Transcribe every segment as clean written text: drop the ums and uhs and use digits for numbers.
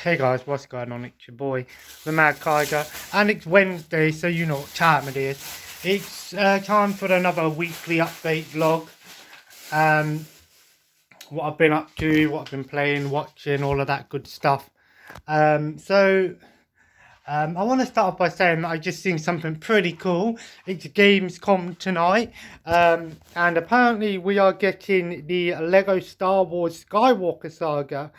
Hey guys, what's going on? It's your boy, the Mad Tiger, and it's Wednesday, so you know what time it is. It's time for another weekly update vlog. What I've been up to, what I've been playing, watching, all of that good stuff. I want to start off by saying that I just seen something pretty cool. It's Gamescom tonight, and apparently we are getting the Lego Star Wars Skywalker Saga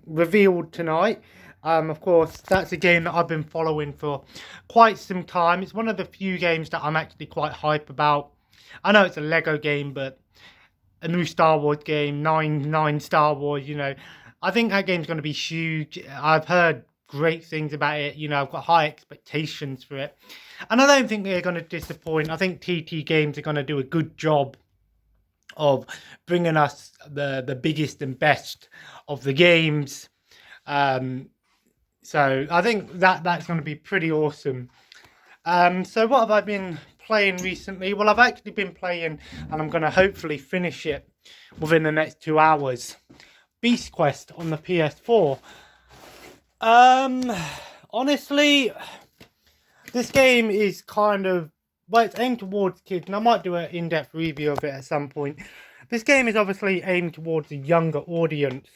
revealed tonight. Of course, that's a game that I've been following for quite some time. It's one of the few games that I'm actually quite hype about. I know it's a Lego game, but a new Star Wars game, nine Star Wars, I think that game's going to be huge. I've heard great things about it. I've got high expectations for it. And I don't think they're going to disappoint. I think TT Games are going to do a good job of bringing us the biggest and best of the games. So I think that's going to be pretty awesome. So what have I been playing recently? Well, I've actually been playing, and I'm going to hopefully finish it within the next 2 hours, Beast Quest on the PS4. Honestly, this game is kind of, well, it's aimed towards kids, and I might do an in-depth review of it at some point. This game is obviously aimed towards a younger audience.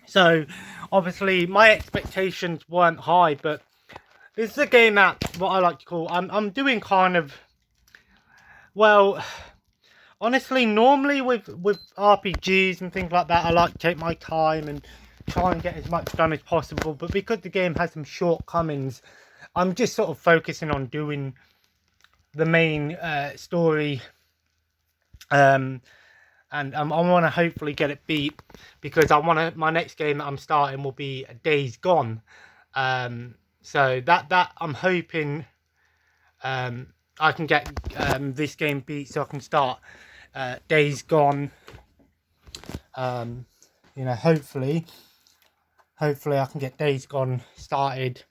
So, obviously, my expectations weren't high, but this is a game that, what I like to call, I'm doing kind of, well, honestly, normally with RPGs and things like that, I like to take my time and try and get as much done as possible. But because the game has some shortcomings, I'm just sort of focusing on doing the main story, and I want to hopefully get it beat, because my next game that I'm starting will be Days Gone. So that I'm hoping I can get this game beat, so I can start Days Gone. Hopefully I can get Days Gone started.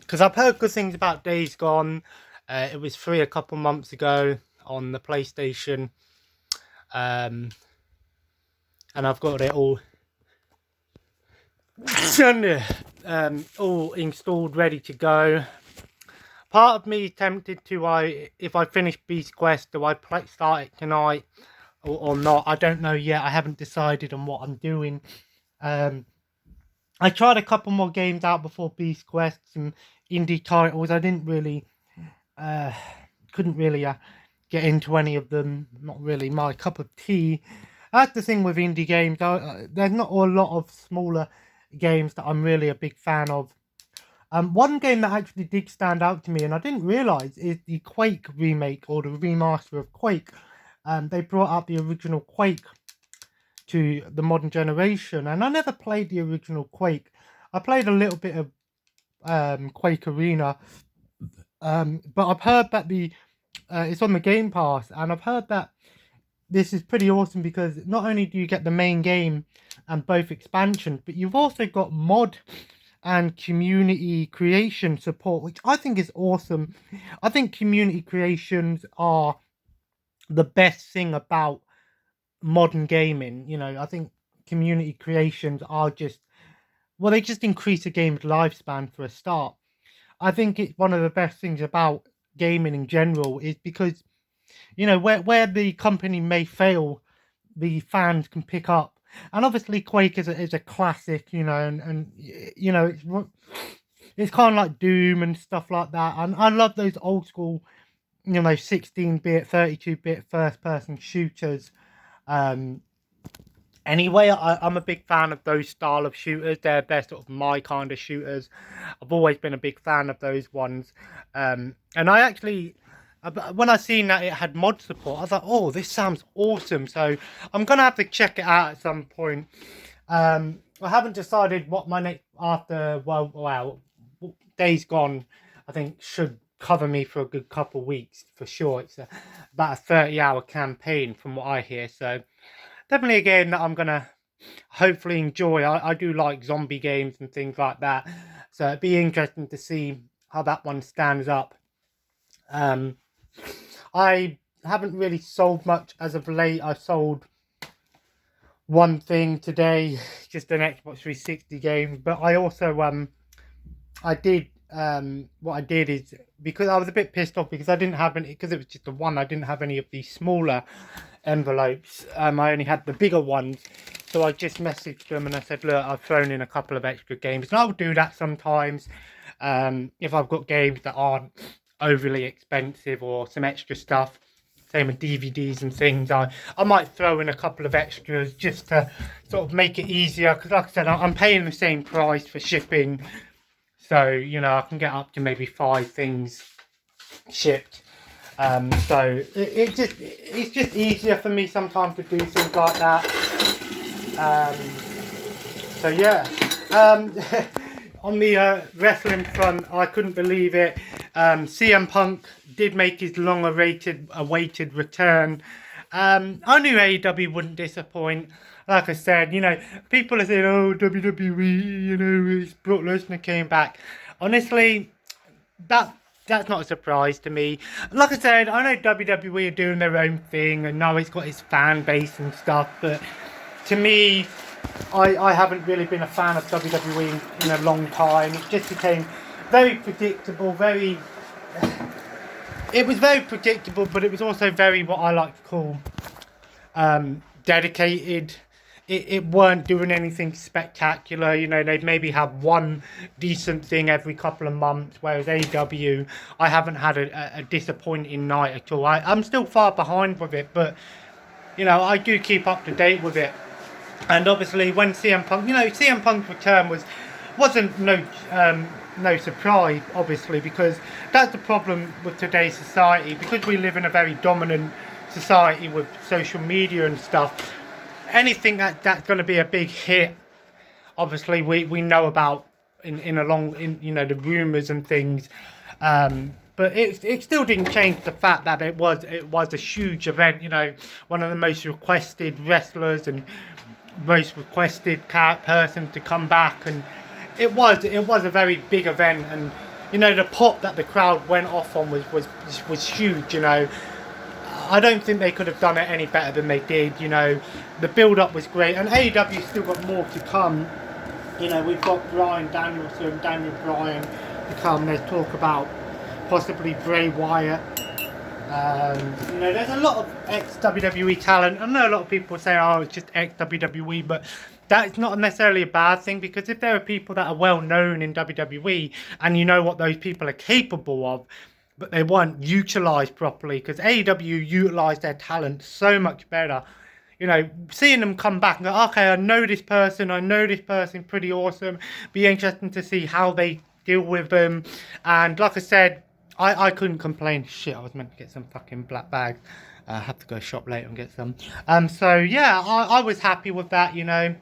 Because I've heard good things about Days Gone. It was free a couple months ago on the PlayStation, and I've got it all all installed, ready to go. Part of me is tempted to, if I finish Beast Quest, do I start it tonight or not? I don't know yet. I haven't decided on what I'm doing. I tried a couple more games out before Beast Quest, some indie titles. I didn't really, couldn't really get into any of them. Not really my cup of tea. That's the thing with indie games. There's not a lot of smaller games that I'm really a big fan of. One game that actually did stand out to me, and I didn't realise, is the Quake remake, or the remaster of Quake. They brought out the original Quake to the modern generation, and I never played the original Quake. I played a little bit of Quake Arena, but I've heard that it's on the Game Pass, and I've heard that this is pretty awesome, because not only do you get the main game and both expansions, but you've also got mod and community creation support, which I think is awesome. I think community creations are the best thing about modern gaming. I think community creations are just, well, they just increase a game's lifespan for a start. I think it's one of the best things about gaming in general, is because, where the company may fail, the fans can pick up. And obviously Quake is a classic, and it's kind of like Doom and stuff like that. And I love those old school, 16-bit, 32-bit first-person shooters. Anyway, I'm a big fan of those style of shooters. They're sort of my kind of shooters. I've always been a big fan of those ones. And I actually, when I seen that it had mod support, I was like, oh, this sounds awesome. So I'm going to have to check it out at some point. I haven't decided what my next, after, well, Days Gone, I think, should cover me for a good couple of weeks for sure. It's about a 30-hour campaign from what I hear. So definitely a game that I'm going to hopefully enjoy. I do like zombie games and things like that. So it'd be interesting to see how that one stands up. I haven't really sold much as of late. I sold one thing today, just an Xbox 360 game. But I also I did what I did is, because I was a bit pissed off because I didn't have any, because it was just the one, I didn't have any of these smaller envelopes. I only had the bigger ones. So I just messaged them and I said, look, I've thrown in a couple of extra games. And I'll do that sometimes if I've got games that aren't overly expensive or some extra stuff. Same with DVDs and things. I might throw in a couple of extras just to sort of make it easier. Because like I said, I'm paying the same price for shipping. So, you know, I can get up to maybe 5 things shipped. So it's just easier for me sometimes to do things like that. So yeah, on the wrestling front, I couldn't believe it. CM Punk did make his awaited return. I knew AEW wouldn't disappoint. Like I said, you know, people are saying, oh, WWE, you know, it's Brock Lesnar came back. Honestly, that's not a surprise to me. Like I said, I know WWE are doing their own thing, and now it's got its fan base and stuff, but to me, I haven't really been a fan of WWE in a long time. It just became very predictable, it was very predictable, but it was also very, what I like to call, dedicated. It weren't doing anything spectacular. You know, they'd maybe have one decent thing every couple of months, whereas AEW, I haven't had a disappointing night at all. I'm still far behind with it, but, you know, I do keep up to date with it. And obviously, when CM Punk, you know, CM Punk's return wasn't no surprise, obviously, because that's the problem with today's society. Because we live in a very dominant society with social media and stuff, anything that's going to be a big hit, obviously we know about in you know, the rumors and things, but it still didn't change the fact that it was a huge event. You know, one of the most requested wrestlers and most requested person to come back, and it was a very big event. And you know, the pop that the crowd went off on was huge. You know, I don't think they could have done it any better than they did. You know, the build-up was great, and AEW still got more to come. You know, we've got Daniel Bryan to come. There's talk about possibly Bray Wyatt. You know, there's a lot of ex-WWE talent. I know a lot of people say, oh, it's just ex-WWE, but that's not necessarily a bad thing, because if there are people that are well known in WWE and you know what those people are capable of, but they weren't utilised properly, because AEW utilised their talent so much better. You know, seeing them come back and go, okay, I know this person pretty awesome. Be interesting to see how they deal with them. And like I said, I couldn't complain. Shit, I was meant to get some fucking black bags. I have to go shop later and get some. So yeah, I was happy with that, you know.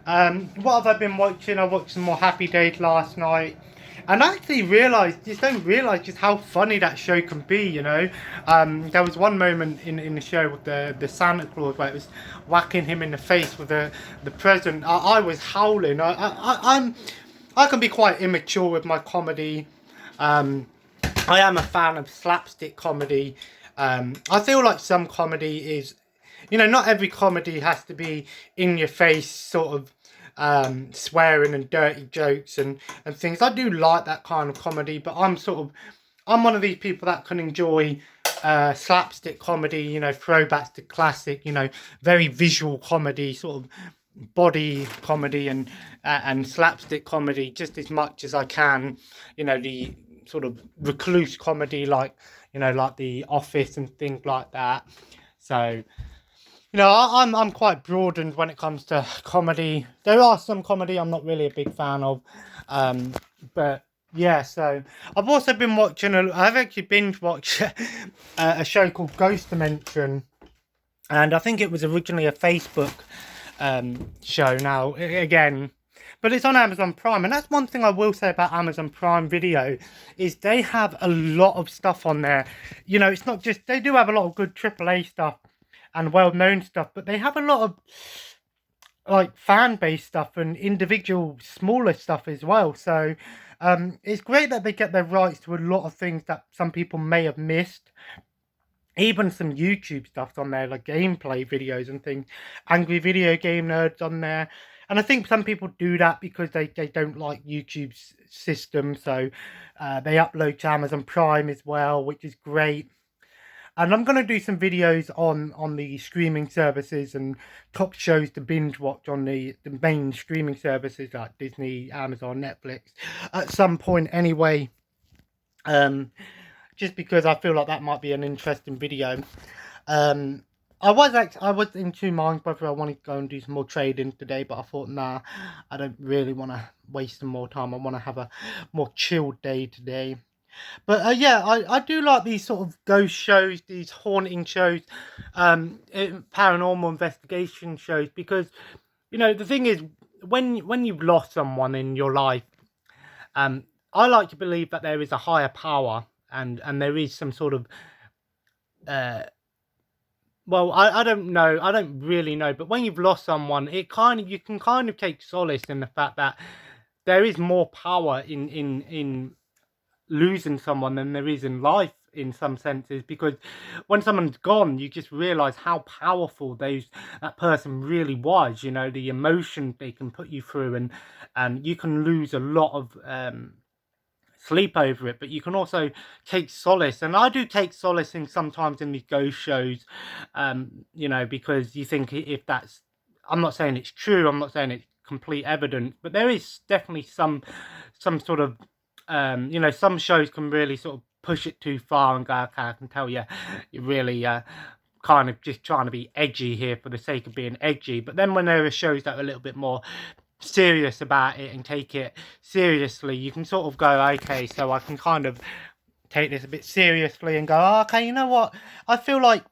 What have I been watching? I watched some more Happy Days last night. And I actually don't realise just how funny that show can be, you know. There was one moment in the show with the Santa Claus where it was whacking him in the face with the present. I was howling. I can be quite immature with my comedy. I am a fan of slapstick comedy. I feel like some comedy is, you know, not every comedy has to be in your face sort of swearing and dirty jokes and things. I do like that kind of comedy, but I'm one of these people that can enjoy slapstick comedy, you know, throwbacks to classic, you know, very visual comedy, sort of body comedy and slapstick comedy just as much as I can, you know, the sort of recluse comedy like, you know, like The Office and things like that. So, you know, I'm quite broadened when it comes to comedy. There are some comedy I'm not really a big fan of, but yeah. So I've also been watching. I've actually binge watched a show called Ghost Dimension, and I think it was originally a Facebook show. Now again, but it's on Amazon Prime, and that's one thing I will say about Amazon Prime Video is they have a lot of stuff on there. You know, it's not just, they do have a lot of good AAA stuff and well-known stuff, but they have a lot of like fan-based stuff and individual smaller stuff as well. So it's great that they get their rights to a lot of things that some people may have missed. even some YouTube stuff on there, like gameplay videos and things. Angry video game nerds on there. And I think some people do that because they don't like YouTube's system. So they upload to Amazon Prime as well, which is great. And I'm going to do some videos on the streaming services and top shows to binge watch on the main streaming services like Disney, Amazon, Netflix at some point anyway. Just because I feel like that might be an interesting video. Um, I was in two minds whether I wanted to go and do some more trading today, but I thought, nah, I don't really want to waste some more time. I want to have a more chilled day today. But yeah, I do like these sort of ghost shows, these haunting shows, paranormal investigation shows, because the thing is, when you've lost someone in your life, I like to believe that there is a higher power, and there is some sort of well, I don't know. I don't really know. But when you've lost someone, you can kind of take solace in the fact that there is more power in losing someone than there is in life in some senses, because when someone's gone, you just realize how powerful that person really was. The emotion they can put you through, and you can lose a lot of sleep over it, but you can also take solace, and I do take solace in sometimes in these ghost shows, because you think, if that's, I'm not saying it's true, I'm not saying it's complete evidence, but there is definitely some sort of some shows can really sort of push it too far and go, okay, I can tell you're really kind of just trying to be edgy here for the sake of being edgy. But then when there are shows that are a little bit more serious about it and take it seriously, you can sort of go, okay, so I can kind of take this a bit seriously and go, oh, okay, you know what, I feel like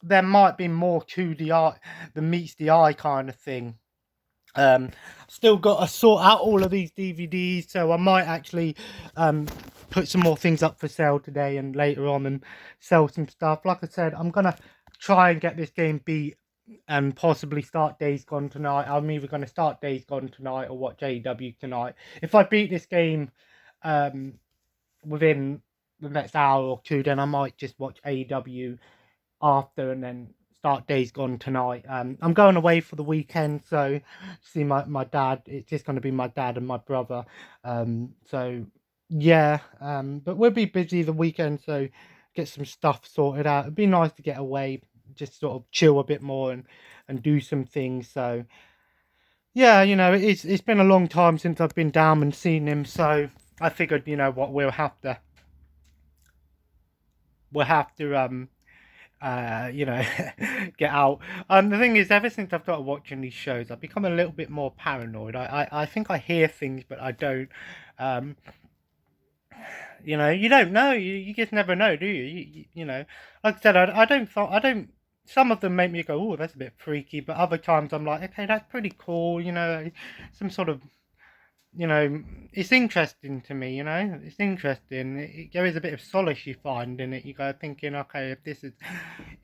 there might be more to the art than meets the eye kind of thing. Still got to sort out all of these DVDs, so I might actually put some more things up for sale today and later on and sell some stuff. Like I said, I'm gonna try and get this game beat and possibly start Days Gone tonight. I'm either going to start Days Gone tonight or watch AEW tonight. If I beat this game within the next hour or two, then I might just watch AEW after and then start Days Gone tonight. I'm going away for the weekend, so see my dad. It's just going to be my dad and my brother. So yeah, but we'll be busy the weekend, so get some stuff sorted out. It'd be nice to get away, just sort of chill a bit more and do some things. So yeah, it's been a long time since I've been down and seen him, so I figured, what, we'll have to get out. The thing is, ever since I've started watching these shows, I've become a little bit more paranoid. I think I hear things, but I don't. um you don't know. You just never know, do you? Like I said, I don't. Some of them make me go, oh, that's a bit freaky, but other times I'm like, okay, that's pretty cool. Some sort of, it's interesting to me. It's interesting. There is a bit of solace you find in it. You go thinking, okay,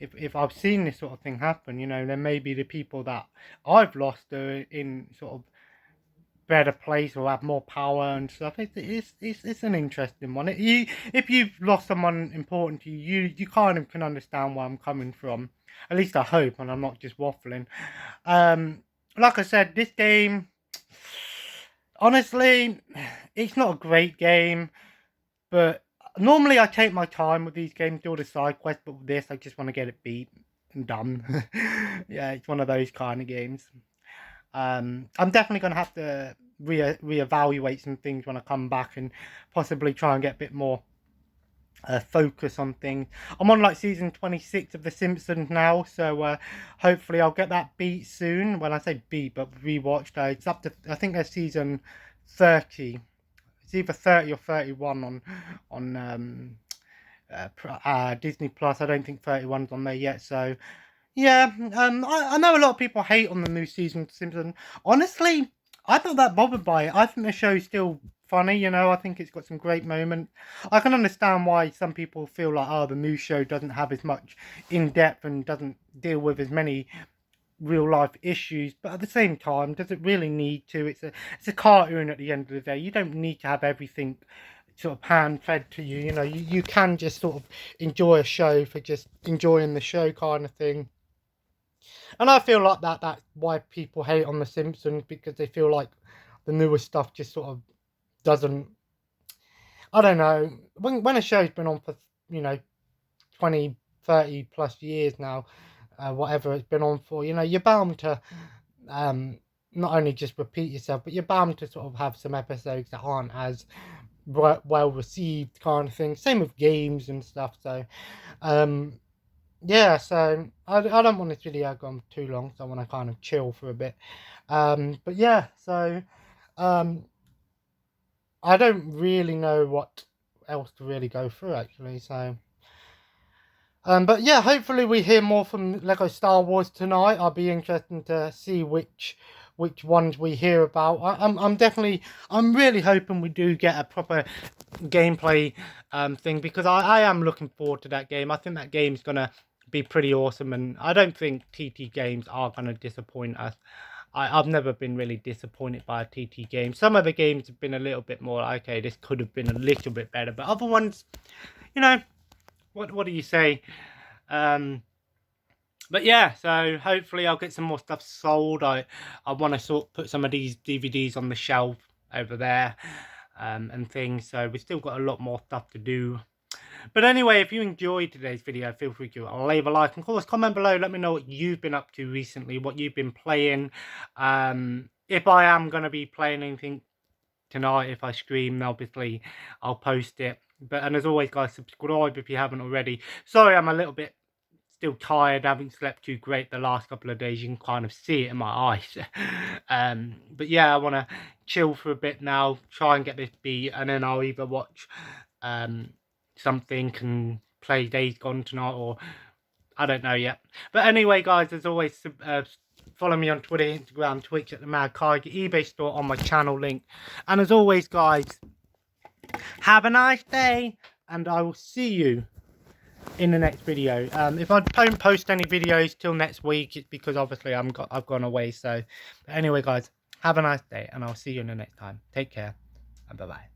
if I've seen this sort of thing happen, then maybe the people that I've lost are in sort of better place or have more power and stuff. It's an interesting one. If you've lost someone important to you, you kind of can understand where I'm coming from. At least I hope, and I'm not just waffling. Like I said, this game, honestly, it's not a great game, but normally I take my time with these games, do all the side quests, but with this, I just want to get it beat and done. Yeah, it's one of those kind of games. I'm definitely going to have to reevaluate some things when I come back and possibly try and get a bit more focus on things. I'm on like season 26 of The Simpsons now, so hopefully I'll get that beat soon. When I say beat, but rewatched, it's up to, I think there's season 30. It's either 30 or 31 on Disney Plus. I don't think 31's on there yet, so yeah. I know a lot of people hate on the new season of Simpsons. Honestly, I'm not that bothered by it. I think the show's still funny. I think it's got some great moments. I can understand why some people feel like, oh, the new show doesn't have as much in depth and doesn't deal with as many real life issues, but at the same time, does it really need to? It's a cartoon at the end of the day. You don't need to have everything sort of hand fed to you. You know, you can just sort of enjoy a show for just enjoying the show kind of thing. And I feel like that's why people hate on The Simpsons, because they feel like the newer stuff just sort of doesn't, I don't know, when a show's been on for, you know, 20, 30 plus years now, whatever it's been on for, you know, you're bound to not only just repeat yourself, but you're bound to sort of have some episodes that aren't as well received kind of thing. Same with games and stuff. So yeah, so I don't want this video to go on too long, so I want to kind of chill for a bit. But yeah, so I don't really know what else to really go through actually. So but yeah, hopefully we hear more from Lego Star Wars tonight. I'll be interested to see which ones we hear about. I'm really hoping we do get a proper gameplay thing, because I am looking forward to that game. I think that game's gonna be pretty awesome, and I don't think TT games are gonna disappoint us. I've never been really disappointed by a TT game. Some of the games have been a little bit more like, okay, this could have been a little bit better, but other ones, you know, what do you say? But yeah, so hopefully I'll get some more stuff sold. I want to sort of put some of these DVDs on the shelf over there and things. So we've still got a lot more stuff to do. But anyway, if you enjoyed today's video, feel free to leave a like. And of course, comment below. Let me know what you've been up to recently, what you've been playing. If I am going to be playing anything tonight, if I stream, obviously I'll post it. And as always, guys, subscribe if you haven't already. Sorry, I'm a little bit still tired. I haven't slept too great the last couple of days. You can kind of see it in my eyes. But yeah, I want to chill for a bit now, try and get this beat, and then I'll either watch something and play Days Gone tonight, or I don't know yet. But anyway, guys, as always, follow me on Twitter, Instagram, Twitch at the Mad Tiger, eBay store on my channel link. And as always, guys, have a nice day, and I will see you in the next video. If I don't post any videos till next week, it's because obviously I've gone away. So, but anyway, guys, have a nice day, and I'll see you in the next time. Take care, and bye bye.